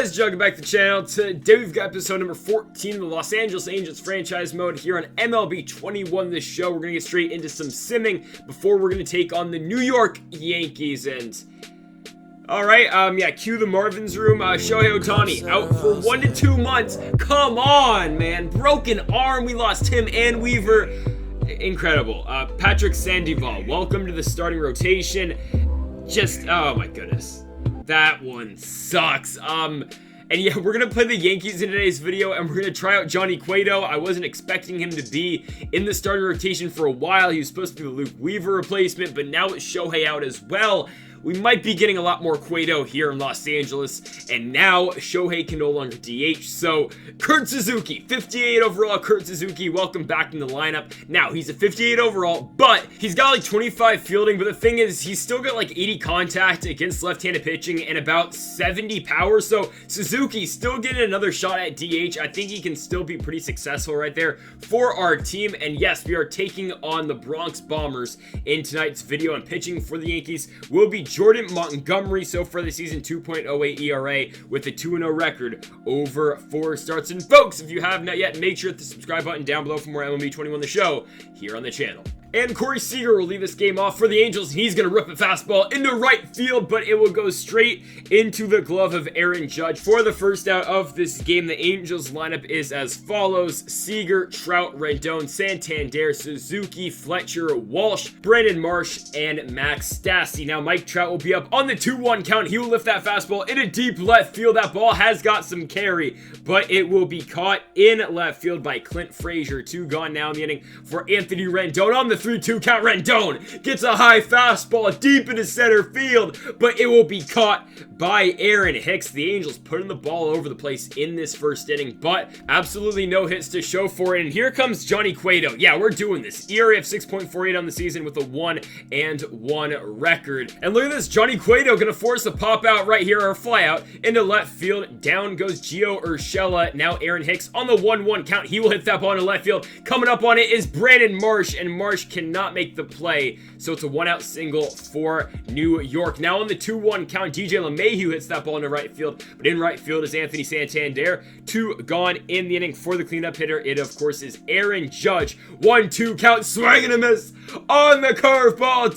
guys, welcome back to the channel. Today we've got episode number 14 of the Los Angeles Angels franchise mode here on MLB 21. This show, we're going to get straight into some simming before we're going to take on the New York Yankees. And alright, cue the Marvin's room. Shohei Ohtani out for 1 to 2 months. Come on, man. Broken arm. We lost him and Weaver. Incredible. Patrick Sandoval, welcome to the starting rotation. Oh my goodness. That one sucks. And yeah, we're gonna play the Yankees in today's video, and we're gonna try out Johnny Cueto. I wasn't expecting him to be in the starting rotation for a while. He was supposed to be the Luke Weaver replacement, but now with Shohei out as well, we might be getting a lot more Cueto here in Los Angeles, and now Shohei can no longer DH, so Kurt Suzuki, 58 overall Kurt Suzuki, welcome back in the lineup. Now, he's a 58 overall, but he's got like 25 fielding, but the thing is, he's still got like 80 contact against left-handed pitching and about 70 power, so Suzuki's still getting another shot at DH. I think he can still be pretty successful right there for our team, and yes, we are taking on the Bronx Bombers in tonight's video, and pitching for the Yankees will be Jordan Montgomery. So far this season, 2.08 ERA with a 2-0 record over 4 starts. And folks, if you have not yet, make sure to hit the subscribe button down below for more MLB 21 the show here on the channel. And Corey Seager will lead this game off for the Angels. He's going to rip a fastball into right field, but it will go straight into the glove of Aaron Judge. For the first out of this game, the Angels lineup is as follows: Seager, Trout, Rendon, Santander, Suzuki, Fletcher, Walsh, Brandon Marsh, and Max Stassi. Now, Mike Trout will be up on the 2-1 count. He will lift that fastball into deep left field. That ball has got some carry, but it will be caught in left field by Clint Frazier. 2 gone now in the inning for Anthony Rendon. On the 3-2 count, Rendon gets a high fastball deep into center field, but it will be caught by Aaron Hicks. The Angels putting the ball over the place in this first inning, but absolutely no hits to show for it. And here comes Johnny Cueto. Yeah, we're doing this. ERA of 6.48 on the season with a 1-1 record. And look at this, Johnny Cueto gonna force a pop out right here, or a fly out into left field. Down goes Gio Urshela. Now Aaron Hicks on the 1-1 count. He will hit that ball into left field. Coming up on it is Brandon Marsh, and Marsh cannot make the play, so it's a 1-out single for New York. Now on the 2-1 count, DJ LeMahieu hits that ball into right field, but in right field is Anthony Santander. 2 gone in the inning for the cleanup hitter. It, of course, is Aaron Judge. 1-2 count, swing and a miss on the curveball.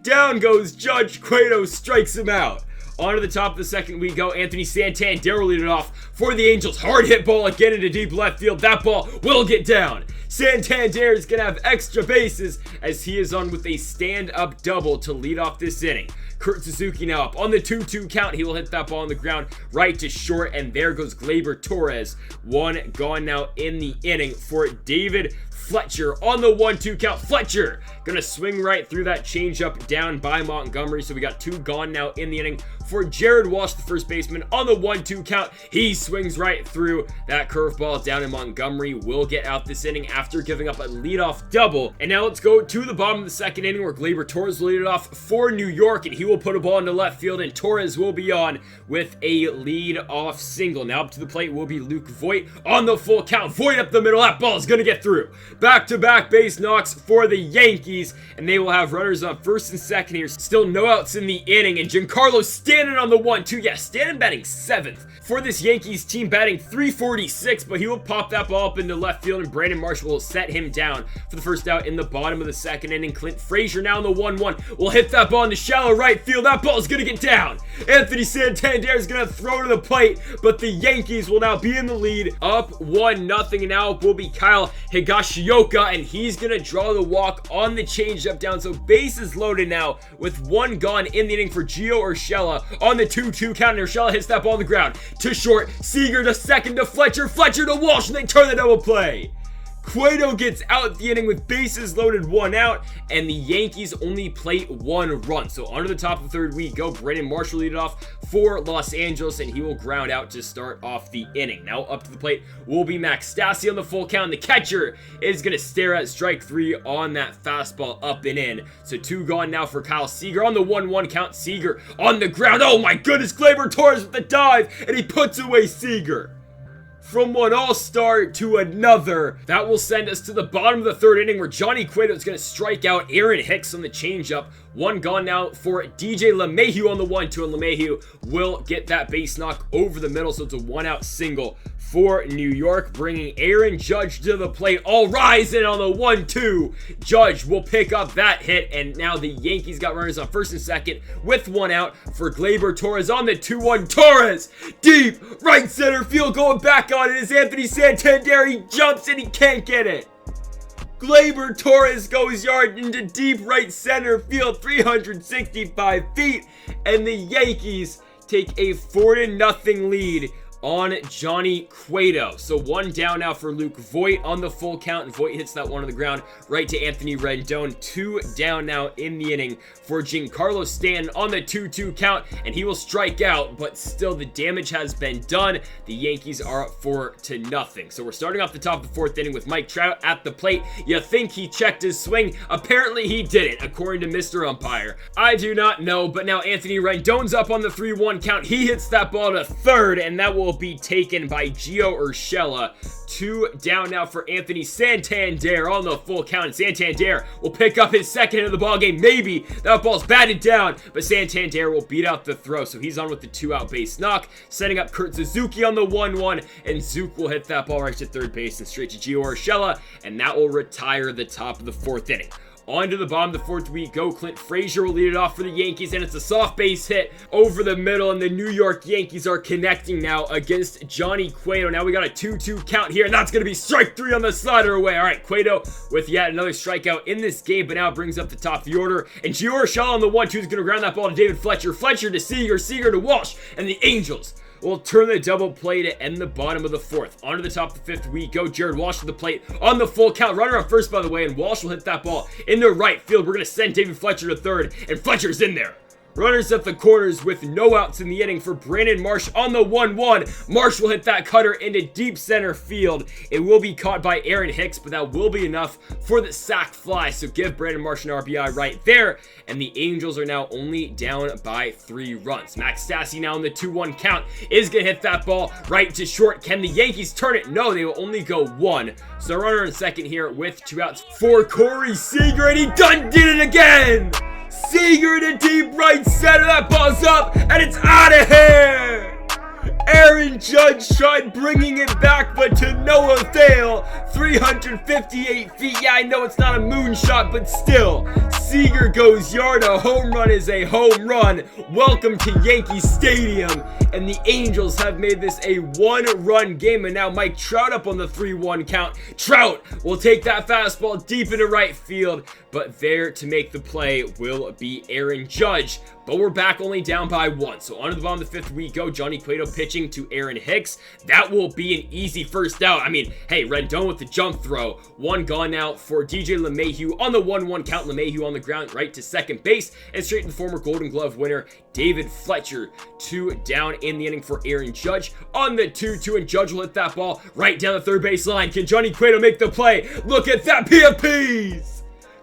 Down goes Judge. Cueto strikes him out. On to the top of the second we go. Anthony Santander will lead it off for the Angels. Hard hit ball again into deep left field. That ball will get down. Santander is going to have extra bases as he is on with a stand-up double to lead off this inning. Kurt Suzuki now up on the 2-2 count. He will hit that ball on the ground right to short, and there goes Gleyber Torres. 1 gone now in the inning for David Fletcher on the 1-2 count. Fletcher gonna swing right through that changeup down by Montgomery. So we got 2 gone now in the inning for Jared Walsh, the first baseman, on the 1-2 count. He swings right through that curveball down, and Montgomery will get out this inning after giving up a leadoff double. And now let's go to the bottom of the second inning where Gleyber Torres will lead it off for New York, and he will put a ball into left field, and Torres will be on with a lead-off single. Now up to the plate will be Luke Voit on the full count. Voit up the middle. That ball is gonna get through. Back-to-back base knocks for the Yankees, and they will have runners on first and second here. Still no outs in the inning, and Giancarlo Stanton on the 1-2. Yeah, Stanton batting 7th for this Yankees team, batting .346, but he will pop that ball up into left field, and Brandon Marsh will set him down for the first out in the bottom of the second inning. Clint Frazier now on the 1-1 will hit that ball into shallow right field. That ball is going to get down. Anthony Santander is going to throw to the plate, but the Yankees will now be in the lead, up 1-0, and now it will be Kyle Higashioka, and he's going to draw the walk on the changeup down. So bases loaded now with 1 gone in the inning for Gio Urshela on the 2-2 count, and Urshela hits that ball on the ground to short. Seager to second to Fletcher to Walsh, and they turn the double play. Cueto gets out the inning with bases loaded, 1 out, and the Yankees only plate 1 run. So under the top of the third we go. Brandon Marsh will lead it off for Los Angeles, and he will ground out to start off the inning. Now up to the plate will be Max Stassi on the full count. The catcher is going to stare at strike 3 on that fastball up and in. So 2 gone now for Kyle Seager on the 1-1 count. Seager on the ground. Oh my goodness, Gleyber Torres with the dive, and he puts away Seager. From one all-star to another. That will send us to the bottom of the third inning where Johnny Cueto is going to strike out Aaron Hicks on the changeup. One gone now for DJ LeMahieu on the 1-2, and LeMahieu will get that base knock over the middle, so it's a 1-out single for New York, bringing Aaron Judge to the plate. All rise in on the 1-2. Judge will pick up that hit, and now the Yankees got runners on first and second with 1 out for Gleyber Torres on the 2-1. Torres, deep right center field, going back on it is Anthony Santander. He jumps and he can't get it. Gleyber Torres goes yard into deep right center field, 365 feet, and the Yankees take a 4-0 lead on Johnny Cueto. So 1 down now for Luke Voit on the full count, and Voit hits that one on the ground right to Anthony Rendon. 2 down now in the inning for Giancarlo Stanton on the 2-2 count, and he will strike out, but still the damage has been done. The Yankees are up 4-0. So we're starting off the top of the 4th inning with Mike Trout at the plate. You think he checked his swing? Apparently he didn't, according to Mr. Umpire. I do not know, but now Anthony Rendon's up on the 3-1 count. He hits that ball to third, and that will be taken by Gio Urshela. 2 down now for Anthony Santander on the full count, and Santander will pick up his second of the ball game. Maybe that ball's batted down, but Santander will beat out the throw, so he's on with the 2-out base knock, setting up Kurt Suzuki on the 1-1, and Zook will hit that ball right to third base and straight to Gio Urshela, and that will retire the top of the 4th inning. On to the bottom of the 4th we go. Clint Frazier will lead it off for the Yankees, and it's a soft base hit over the middle, and the New York Yankees are connecting now against Johnny Cueto. Now we got a 2-2 count here, and that's going to be strike 3 on the slider away. All right, Cueto with yet another strikeout in this game, but now brings up the top of the order, and Gio Urshela on the 1-2 is going to ground that ball to David Fletcher. Fletcher to Seager, Seager to Walsh, and the Angels will turn the double play to end the bottom of the 4th. On to the top of the 5th we go. Jared Walsh to the plate on the full count. Runner on first, by the way, and Walsh will hit that ball in the right field. We're going to send David Fletcher to third, and Fletcher's in there. Runners at the corners with no outs in the inning for Brandon Marsh on the 1-1. Marsh will hit that cutter into deep center field. It will be caught by Aaron Hicks, but that will be enough for the sac fly. So give Brandon Marsh an RBI right there. And the Angels are now only down by 3 runs. Max Stassi now on the 2-1 count is going to hit that ball right to short. Can the Yankees turn it? No, they will only go 1. So runner in second here with 2 outs for Corey Seager, and he done did it again! Seager to deep right center, that ball's up, and it's out of here! Aaron Judge tried bringing it back, but to no avail. 358 feet. Yeah, I know it's not a moonshot, but still. Seager goes yard. A home run is a home run. Welcome to Yankee Stadium. And the Angels have made this a 1-run game. And now Mike Trout up on the 3-1 count. Trout will take that fastball deep into right field. But there to make the play will be Aaron Judge. But we're back only down by 1. So on to the bottom of the 5th we go. Johnny Cueto pitching to Aaron Hicks. That will be an easy first out. I mean, hey, Rendon with the jump throw. 1 gone now for DJ LeMahieu on the 1-1 count. LeMahieu on the ground right to second base. And straight to the former Golden Glove winner, David Fletcher. 2 down in the inning for Aaron Judge on the 2-2. And Judge will hit that ball right down the third base line. Can Johnny Cueto make the play? Look at that, PFPs!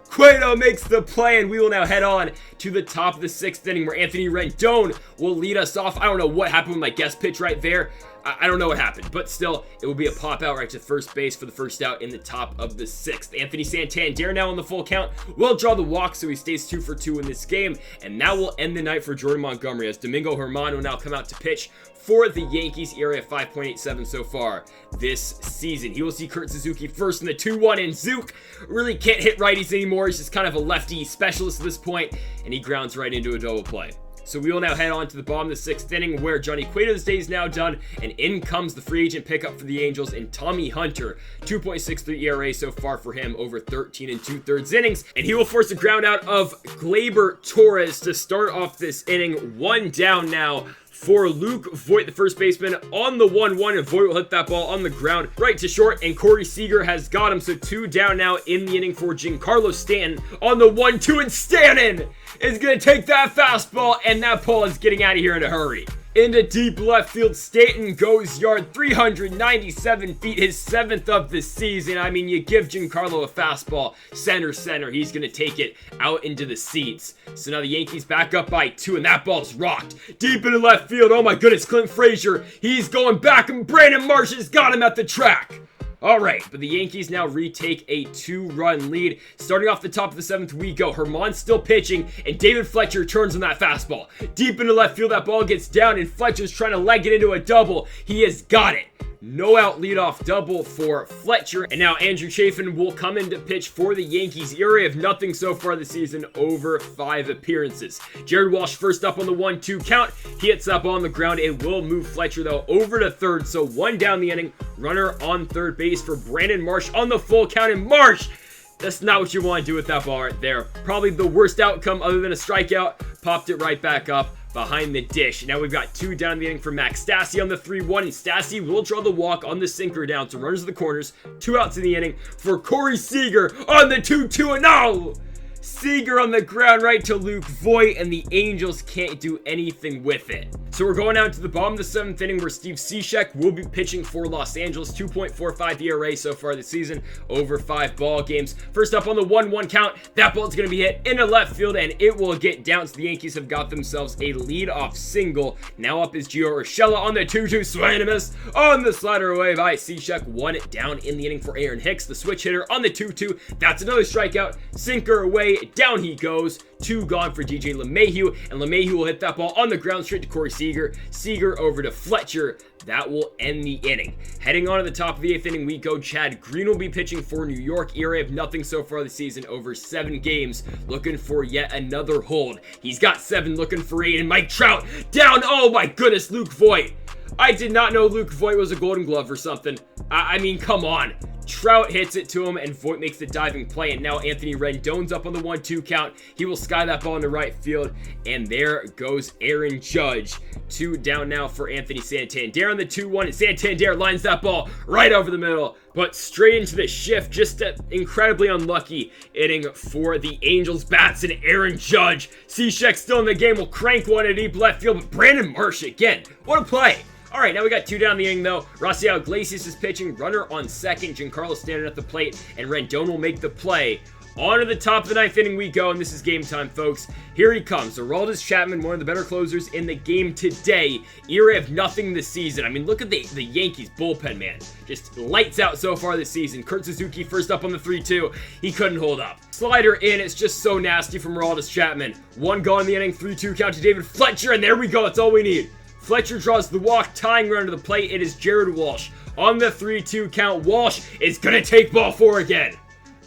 Cueto makes the play, and we will now head on to the top of the 6th inning where Anthony Rendon will lead us off. I don't know what happened with my guest pitch right there. I don't know what happened, but still, it will be a pop out right to first base for the first out in the top of the 6th. Anthony Santander now on the full count will draw the walk, so he stays 2 for 2 in this game, and that will end the night for Jordan Montgomery as Domingo Germán will now come out to pitch for the Yankees. ERA of 5.87 so far this season. He will see Kurt Suzuki first in the 2-1, and Zook really can't hit righties anymore. He's just kind of a lefty specialist at this point, and he grounds right into a double play. So we will now head on to the bottom of the 6th inning where Johnny Cueto's day is now done, and in comes the free agent pickup for the Angels in Tommy Hunter. 2.63 ERA so far for him over 13 2/3 innings, and he will force a ground out of Gleyber Torres to start off this inning. 1 down now for Luke Voit, the first baseman, on the 1-1, and Voit will hit that ball on the ground right to short, and Corey Seager has got him, so 2 down now in the inning for Giancarlo Stanton on the 1-2, and Stanton is going to take that fastball, and that ball is getting out of here in a hurry. Into deep left field, Stanton goes yard, 397 feet, his 7th of the season. I mean, you give Giancarlo a fastball, center, he's going to take it out into the seats. So now the Yankees back up by 2, and that ball's rocked deep into left field. Oh my goodness, Clint Frazier, he's going back, and Brandon Marsh has got him at the track. Alright, but the Yankees now retake a 2-run lead. Starting off the top of the 7th, we go. Herman's still pitching, and David Fletcher turns on that fastball. Deep into left field, that ball gets down, and Fletcher's trying to leg it into a double. He has got it. No out leadoff double for Fletcher. And now Andrew Chafin will come in to pitch for the Yankees. ERA of nothing so far this season, over 5 appearances. Jared Walsh first up on the 1-2 count. He hits that ball on the ground. It will move Fletcher, though, over to third. So 1 down the inning. Runner on third base for Brandon Marsh on the full count. And Marsh, that's not what you want to do with that ball right there. Probably the worst outcome other than a strikeout. Popped it right back up behind the dish. Now we've got 2 down in the inning for Max Stassi on the 3-1, and Stassi will draw the walk on the sinker down to runners of the corners. 2 outs in the inning for Corey Seager on the 2-2, and no! Seager on the ground right to Luke Voit, and the Angels can't do anything with it. So we're going out to the bottom of the 7th inning where Steve Cishek will be pitching for Los Angeles. 2.45 ERA so far this season, over 5 ball games. First up on the 1-1 count, that ball's going to be hit into left field, and it will get down. So the Yankees have got themselves a leadoff single. Now up is Gio Urshela on the 2-2, swing and a miss on the slider away by Cishek. 1 down in the inning for Aaron Hicks, the switch hitter on the 2-2. That's another strikeout. Sinker away, down he goes. 2 gone for DJ LeMahieu, and LeMahieu will hit that ball on the ground straight to Corey Seager. Seager over to Fletcher. That will end the inning. Heading on to the top of the 8th inning, we go. Chad Green will be pitching for New York. ERA of nothing so far this season, over 7 games. Looking for yet another hold. He's got 7, looking for 8, and Mike Trout down. Oh my goodness, Luke Voit. I did not know Luke Voit was a Golden Glove or something. I mean, come on. Trout hits it to him, and Voit makes the diving play, and now Anthony Rendon's up on the 1-2 count. He will sky that ball into right field, and there goes Aaron Judge. 2 down now for Anthony Santander on the 2-1, and Santander lines that ball right over the middle, but straight into the shift. Just an incredibly unlucky inning for the Angels bats and Aaron Judge. Cishek still in the game, will crank one to deep left field, but Brandon Marsh again. What a play. All right, now we got 2 down the inning, though. Raciel Iglesias is pitching, runner on second. Giancarlo standing at the plate, and Rendon will make the play. On to the top of the 9th inning we go, and this is game time, folks. Here he comes. Aroldis Chapman, one of the better closers in the game today. ERA of nothing this season. I mean, look at the Yankees bullpen, man. Just lights out so far this season. Kurt Suzuki first up on the 3-2. He couldn't hold up. Slider in. It's just so nasty from Aroldis Chapman. 1 gone in the inning, 3-2 count to David Fletcher, and there we go. That's all we need. Fletcher draws the walk, tying run to the plate. It is Jared Walsh. On the 3-2 count, Walsh is going to take ball 4 again.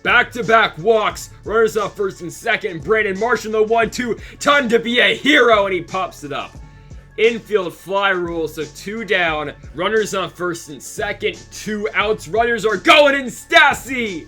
Back-to-back walks. Runners up first and second. Brandon Marsh in the 1-2. Time to be a hero, and he pops it up. Infield fly rule, so 2 down. Runners on first and second. 2 outs. Runners are going, and Stassi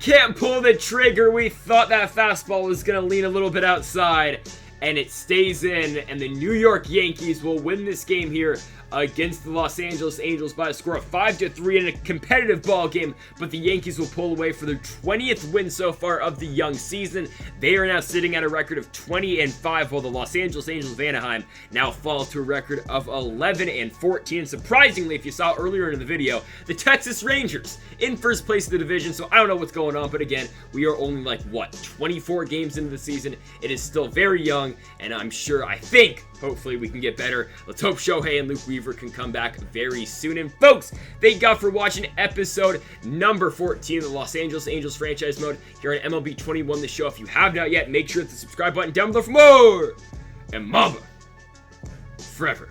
can't pull the trigger. We thought that fastball was going to lean a little bit outside, and it stays in, and the New York Yankees will win this game here against the Los Angeles Angels by a score of 5-3 in a competitive ball game, but the Yankees will pull away for their 20th win so far of the young season. They are now sitting at a record of 20-5, while the Los Angeles Angels of Anaheim now fall to a record of 11-14. Surprisingly, if you saw earlier in the video, the Texas Rangers in first place of the division, so I don't know what's going on, but again, we are only like, 24 games into the season. It is still very young, and I think, hopefully we can get better. Let's hope Shohei and Luke Weaver can come back very soon. And folks, thank God for watching episode number 14 of the Los Angeles Angels franchise mode here on MLB 21, the show. If you have not yet, make sure to hit the subscribe button down below for more. And Mamba forever.